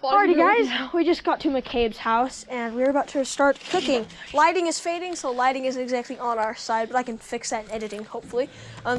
Alrighty guys, we just got to Mcabes' house and we're about to start cooking. Lighting is fading, so lighting isn't exactly on our side, but I can fix that in editing, hopefully.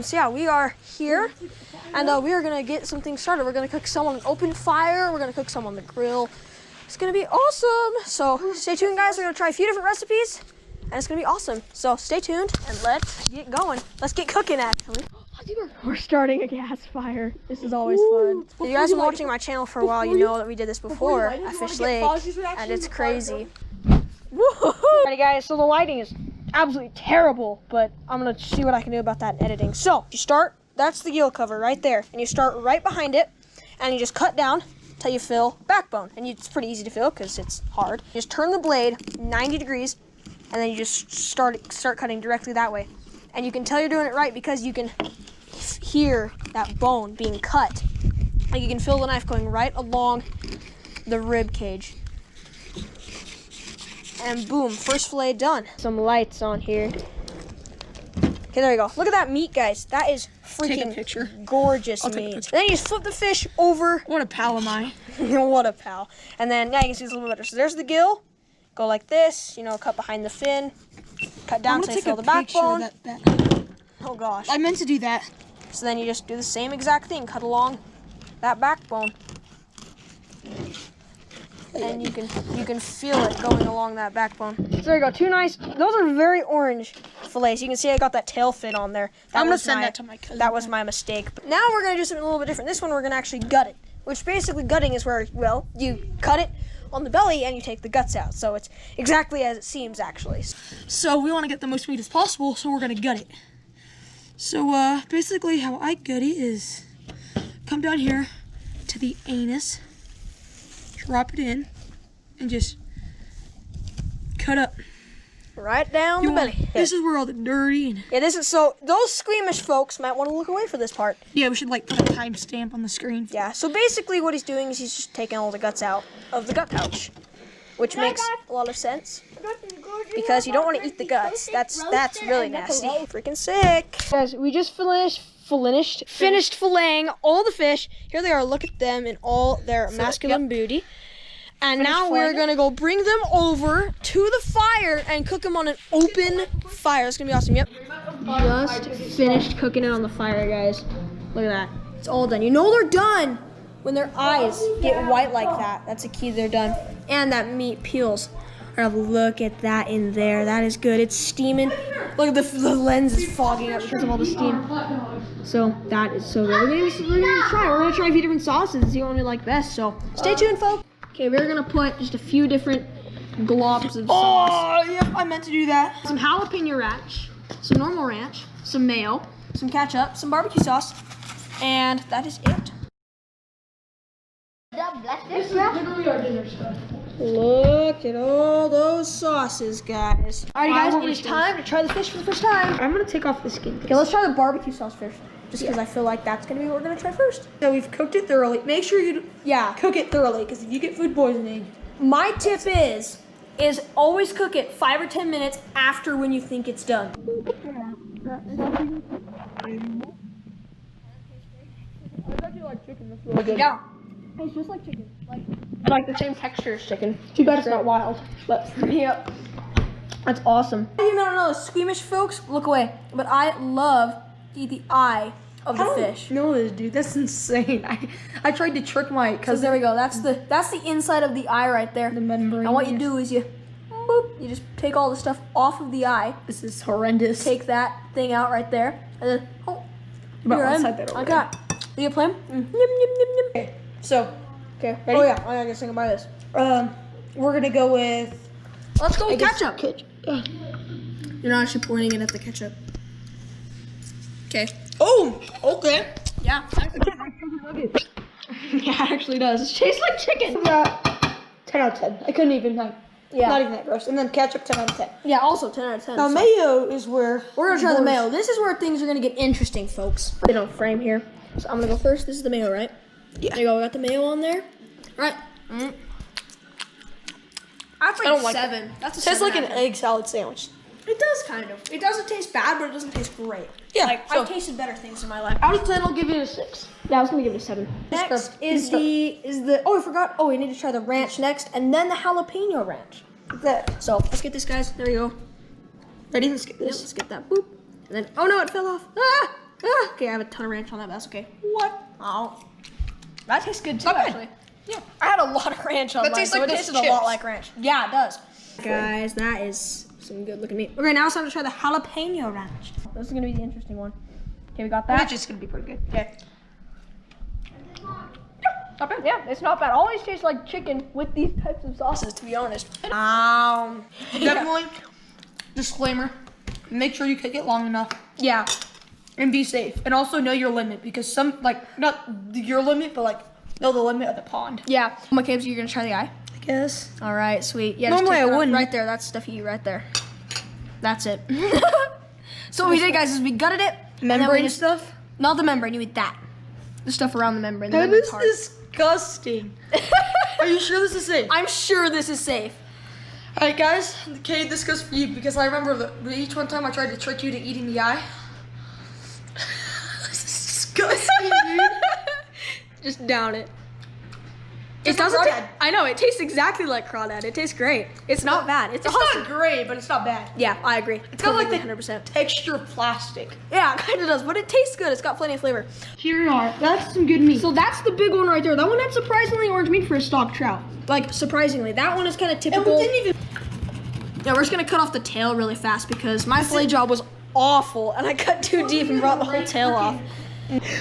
So yeah, we are here and we are gonna get some things started. We're gonna cook some on an open fire, we're gonna cook some on the grill. It's gonna be awesome. So stay tuned guys, we're gonna try a few different recipes and it's gonna be awesome. So stay tuned and let's get going. Let's get cooking actually. We're starting a gas fire. This is always fun. If you guys have been watching my channel for a while, you know that we did this before at Fish Lake, and it's crazy. Alrighty guys, so the lighting is absolutely terrible, but I'm gonna see what I can do about that in editing. So you start, that's the gill cover right there, and you start right behind it, and you just cut down until you fill backbone, and it's pretty easy to fill because it's hard. You just turn the blade 90 degrees, and then you just start cutting directly that way. And you can tell you're doing it right because you can hear that bone being cut. Like you can feel the knife going right along the rib cage. And boom, first fillet done. Some lights on here. Okay, there you go. Look at that meat, guys. That is freaking gorgeous meat. And then you just flip the fish over. What a pal am I? What a pal. And then now you can see it's a little bit better. So there's the gill. Go like this, you know, cut behind the fin. Cut down so you feel the backbone. Oh gosh. I meant to do that. So then you just do the same exact thing. Cut along that backbone. And you can feel it going along that backbone. So there you go, two nice, those are very orange fillets. You can see I got that tail fin on there. I'm gonna send that to my cousin. That was my mistake. But now we're gonna do something a little bit different. This one we're gonna actually gut it. Which basically gutting is where, well, you cut it on the belly and you take the guts out. So it's exactly as it seems actually. So we want to get the most meat as possible, so we're gonna gut it. So basically how I gut it is come down here to the anus, drop it in, and just cut up. Right down the belly. This is where all the dirty and this is, so those squeamish folks might want to look away for this part. Yeah, we should like put a timestamp on the screen. Yeah, so basically what he's doing is he's just taking all the guts out of the gut pouch, which makes a lot of sense because you don't want to eat the guts. That's really nasty. Freaking sick. Guys, we just finished filleting all the fish. Here they are. Look at them in all their masculine beauty. And now we're gonna go bring them over to the fire and cook them on an open fire. It's gonna be awesome. Yep. Just finished cooking it on the fire, guys. Look at that. It's all done. You know they're done when their eyes get white like that. That's a key they're done. And that meat peels. Look at that in there. That is good. It's steaming. Look at the lens is fogging up because of all the steam. So that is so good. We're gonna try. We're gonna try a few different sauces and see what we like best. So stay tuned, folks. Okay, we're gonna put just a few different globs of sauce. Oh, yep, I meant to do that. Some jalapeno ranch, some normal ranch, some mayo, some ketchup, some barbecue sauce, and that is it. This is literally our dinner stuff. Look at all those sauces, guys. All right, guys, it is time to try the fish for the first time. I'm gonna take off the skin. Okay, let's try the barbecue sauce first. Just because I feel like that's gonna be what we're gonna try first. So we've cooked it thoroughly. Make sure you cook it thoroughly, because if you get food poisoning. My tip is always cook it 5 or 10 minutes after when you think it's done. Yeah, it's just like chicken. Like the same texture as chicken. Too bad it's not wild. But yep, that's awesome. You don't know, squeamish folks, look away. But I love to eat the eye of the fish. No, this dude, that's insane. I tried to trick my cousin. So there we go. That's the inside of the eye right there. The membrane. And what you do is you just take all the stuff off of the eye. This is horrendous. Take that thing out right there, and then I got. Do you play? Okay, so ready? Oh yeah, I gotta say goodbye to this. We're gonna go with. Let's go with ketchup. You're not actually pointing it at the ketchup. Okay. Oh, okay. Yeah. Yeah, it actually does. It tastes like chicken. 10 out of 10. I couldn't even not even that gross. And then ketchup 10 out of 10. Yeah, also 10 out of 10. Now mayo is where we're gonna try the mayo. This is where things are gonna get interesting, folks. They don't frame here. So I'm gonna go first. This is the mayo, right? Yeah. There you go. We got the mayo on there. Right. That's like 7. That's a 7. Tastes like an egg salad sandwich. It does kind of. It doesn't taste bad, but it doesn't taste great. Yeah, Like, so- I've tasted better things in my life. Out of 10, I'll give it a 6. Yeah, I was gonna give it a 7. Next is the oh, I forgot. Oh, we need to try the ranch next, and then the jalapeno ranch. That. So let's get this, guys. There you go. Ready? Let's get Yep, this. let's get that. Boop. And then oh no, it fell off. Ah, ah. Okay, I have a ton of ranch on that, but that's okay. What? Oh, that tastes good too. Not bad. Actually, Yeah. I had a lot of ranch on That mine, tastes so like it those tasted a chips. lot like ranch. Yeah, it does. Guys, that is some good looking meat. Okay, now it's time to try the jalapeno ranch. This is gonna be the interesting one. Okay, we got that. Which is gonna be pretty good. Okay. Not bad. Yeah, it's not bad. Always tastes like chicken with these types of sauces, to be honest. Definitely. Disclaimer. Make sure you cook it long enough. Yeah. And be safe. And also know your limit, because some, like, not your limit, but like, know the limit of the pond. Yeah. Mcabes, you're gonna try the eye? I guess. All right, sweet. Yeah. Normally just take I it off wouldn't. right there. That's stuff you eat right there. That's it. So what we did, guys, is we gutted it. and then we Membrane just- stuff? Not the membrane. You eat that. The stuff around the membrane. The That membrane's is hard. disgusting. Are you sure this is safe? I'm sure this is safe. Alright, guys. Okay, this goes for you, because I remember each one time I tried to trick you to eating the eye. This is disgusting, dude. Just down it. Just It doesn't. like crawdad. I know it tastes exactly like crawdad. It tastes great. It's not bad. It's It's awesome. not great, but it's not bad. Yeah, I agree. It's got like the 100%. texture of plastic. Yeah, it kind of does, but it tastes good. It's got plenty of flavor. Here we are. That's some good meat. So that's the big one right there. That one had surprisingly orange meat for a stock trout. Like surprisingly, that one is kind of And we typical. didn't even. Yeah, we're just gonna cut off the tail really fast because my fillet job was awful, and I cut too deep and brought the whole tail off.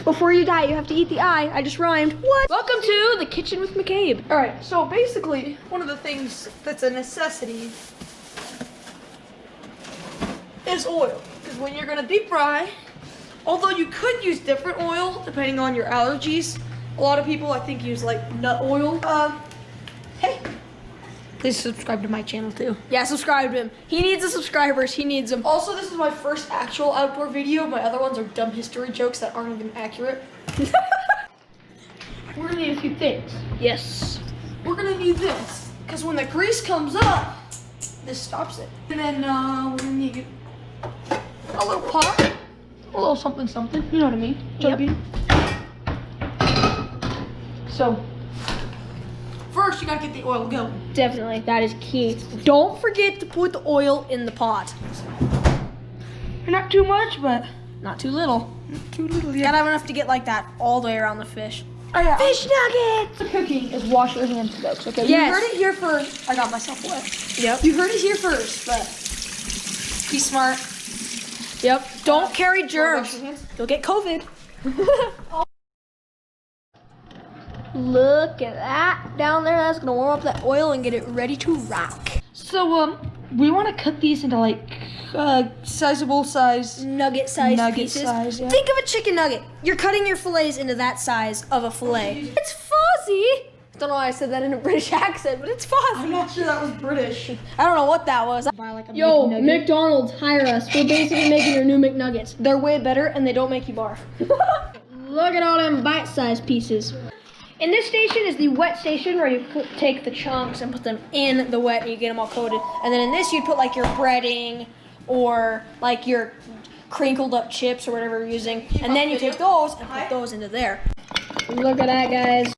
Before you die, you have to eat the eye. I just rhymed. What? Welcome to the kitchen with McCabe. All right. So basically, one of the things that's a necessity is oil, because when you're gonna deep fry, although you could use different oil depending on your allergies, a lot of people I think use like nut oil. Hey, please subscribe to my channel too. Yeah, subscribe to him. He needs the subscribers. He needs them. Also, this is my first actual outdoor video. My other ones are dumb history jokes that aren't even accurate. We're gonna need a few things. Yes. We're gonna need this, because when the grease comes up, this stops it. And then we're gonna need a little pot, a little something something, you know what I mean? Yep. So, first you gotta get the oil going. Definitely, that is key. Don't forget to put the oil in the pot. Not too much, but Not too little. not too little Gotta have enough to get like that all the way around the fish. Oh, yeah. Fish nuggets! Cooking is wash your hands, folks. Okay. Yes. You heard it here first. I got myself wet. Yep. You heard it here first, but be smart. Yep. Don't carry Wash germs. your hands. You'll get COVID. Look at that down there. That's gonna warm up that oil and get it ready to rock. So we want to cut these into like sizable size. Nugget-sized Nugget pieces. size, yeah. Think of a chicken nugget. You're cutting your fillets into that size of a fillet. It's fuzzy. Don't know why I said that in a British accent, but it's I'm fuzzy. not sure that was British. I don't know what that was. Buy like a Yo, McNugget. McDonald's, hire us. We're basically making your new McNuggets. They're way better and they don't make you barf. Look at all them bite-sized pieces. In this station is the wet station where you take the chunks and put them in the wet and you get them all coated. And then in this you'd put like your breading or like your crinkled up chips or whatever you're using. And then you take those and put those into there. Look at that, guys.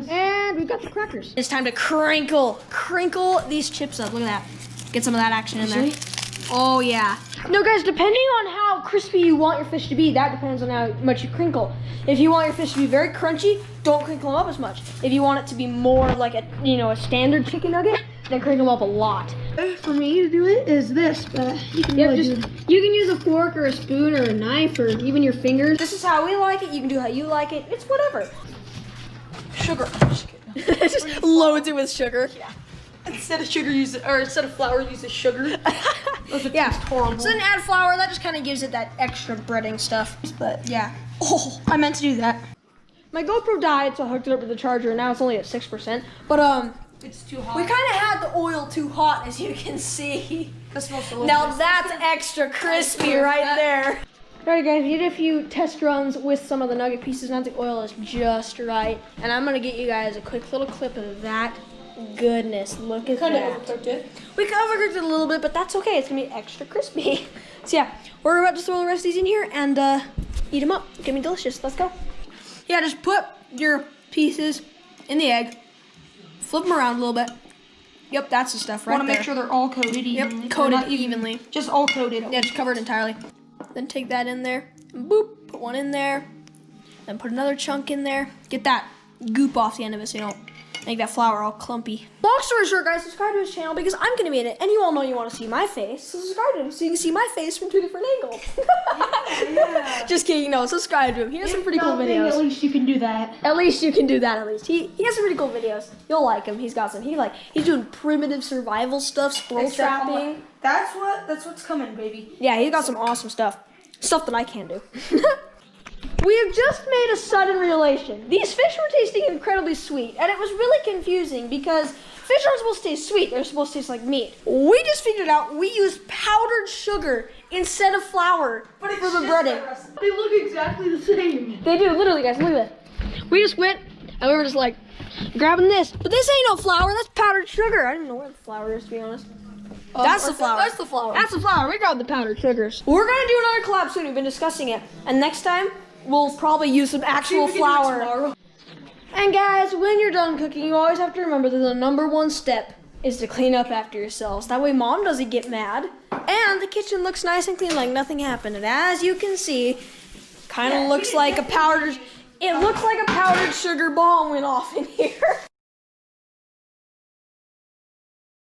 And we've got the crackers. It's time to crinkle these chips up. Look at that. Get some of that action in there. Oh yeah. No guys, depending on how crispy you want your fish to be, that depends on how much you crinkle. If you want your fish to be very crunchy, don't crinkle them up as much. If you want it to be more like a standard chicken nugget, then crinkle them up a lot. For me to do it is this, but you can Yeah, really just do you can use a fork or a spoon or a knife or even your fingers. This is how we like it. You can do how you like it. It's whatever. sugar. I'm just kidding. Just loads it with sugar. Yeah. Instead of flour, use the sugar. Those would taste horrible. So then add flour. That just kind of gives it that extra breading stuff. But yeah. Oh, I meant to do that. My GoPro died, so I hooked it up to the charger, and now it's only at 6%. But It's too hot. we kind of had the oil too hot, as you can see. That smells delicious. Now that's extra crispy right there. Alright guys, we did a few test runs with some of the nugget pieces. Now the oil is just right. And I'm gonna get you guys a quick little clip of that. Goodness, look at Kind of that. overcooked it. We overcooked it a little bit, but that's okay. It's gonna be extra crispy. So yeah, we're about to throw the rest of these in here and eat them up. It's gonna be delicious. Let's go. Yeah, just put your pieces in the egg. Flip them around a little bit. Yep, that's the stuff right there. Want to make sure they're all coated evenly. Yep, coated evenly. Just all coated. Yeah, just covered entirely. Then take that in there, and boop, put one in there. Then put another chunk in there. Get that goop off the end of it so you don't make that flour all clumpy. Long story short, guys, subscribe to his channel because I'm gonna be in it, and you all know you want to see my face, so subscribe to him so you can see my face from 2 different angles. Yeah. Just kidding, no, subscribe to him. He has some pretty cool videos. At least you can do that. At least you can do that. At least he has some pretty cool videos. You'll like him. He's got some. He's doing primitive survival stuff, squirrel trapping. That's what's coming, baby. Yeah, he's got some awesome stuff. Stuff that I can't do. We have just made a sudden revelation. These fish were tasting incredibly sweet, and it was really confusing because fish aren't supposed to taste sweet. They're supposed to taste like meat. We just figured out we used powdered sugar instead of flour for the breading. They look exactly the same. They do, literally, guys. Look at this. We just went and we were just like grabbing this, but this ain't no flour. That's powdered sugar. I don't even know where the flour is, to be honest. That's the flour. That's the flour. That's the flour. We got the powdered sugars. We're gonna do another collab soon. We've been discussing it, and next time we'll probably use some actual flour. And guys, when you're done cooking, you always have to remember that the #1 step is to clean up after yourselves. That way mom doesn't get mad, and the kitchen looks nice and clean like nothing happened. And as you can see, kind of looks like a powdered. It looks like a powdered sugar bomb went off in here.